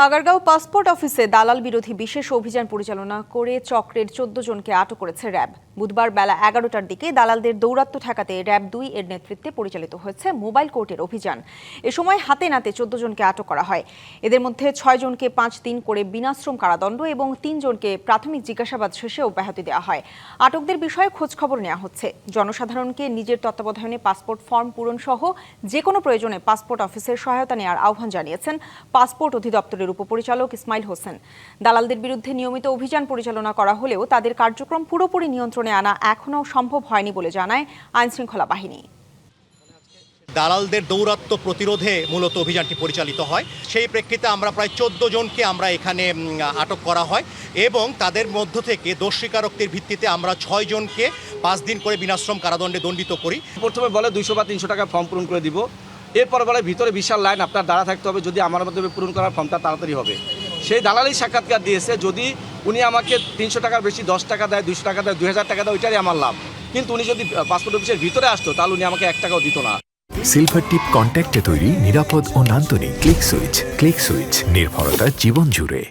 Agargaon passport অফিসে দালাল বিরোধী বিশেষ অভিযান পরিচালনা করে চক্রের ১৪ জনকে আটক করেছে র্যাব। বুধবার বেলা ১১টার দিকে দালালদের দৌরাত্ম্য ঠেকাতে র্যাব ২ এর নেতৃত্বে পরিচালিত হয়েছে মোবাইল কোর্টের অভিযান। এ সময় হাতে নাতে ১৪ জনকে আটক করা হয়। এদের মধ্যে ৬ জনকে ৫ দিন করে বিনাশ্রম কারাদণ্ড এবং ৩ জনকে প্রাথমিক জিজ্ঞাসাবাদ শেষে অব্যাহতি দেওয়া হয়। আটকদের বিষয়ে খোঁজখবর নেওয়া হচ্ছে। জনসাধারণকে নিজের তত্ত্বাবধানে পাসপোর্ট ফর্ম পূরণ সহ যে কোনো প্রয়োজনে পাসপোর্ট অফিসের সহায়তা নেওয়ার আহ্বান জানিয়েছেন পাসপোর্ট অধিদপ্তরের উপপরিচালক ইসমাইল হোসেন। দালালদের বিরুদ্ধে নিয়মিত অভিযান পরিচালনা করা হলেও তাদের কার্যক্রম পুরোপুরি নিয়ন্ত্রণে আনা এখনও সম্ভব হয়নি বলে জানায় আইনশৃঙ্খলা বাহিনী। দালালদের দৌরাত্ম্য প্রতিরোধে মূলত অভিযানটি পরিচালিত হয়। সেই প্রেক্ষিতে আমরা প্রায় ১৪ জনকে আমরা এখানে আটক করা হয় এবং তাদের মধ্য থেকে দোষ স্বীকারোক্তির ভিত্তিতে আমরা ৬ জনকে ৫ দিন করে বিনাশ্রম কারাদণ্ডে দণ্ডিত করি। প্রথমে বলে ২০০ বা ৩০০ টাকা ফর্ম পূরণ করে দিব, এরপর বলে ভিতরে বিশাল লাইন, আপনার দাঁড়া থাকতে হবে, যদি আমার মাধ্যমে পূরণ করার ফর্মটা তাড়াতাড়ি হবে। সেই দালালি সাক্ষাৎকার দিয়েছে, যদি উনি আমাকে ৩০০ টাকার বেশি ১০ টাকা দেয়, ২০০ টাকা দেয়, ২০০০ টাকা দেয়, ওইটারই আমার লাভ। কিন্তু উনি যদি পাসপোর্ট অফিসের ভিতরে আসতো তাহলে উনি আমাকে ১ টাকাও দিত না। সিলভার টিপ কন্ট্যাক্টে তৈরি নিরাপদ ও নান্দনিক ক্লিক সুইচ। ক্লিক সুইচ, নির্ভরতা জীবন জুড়ে।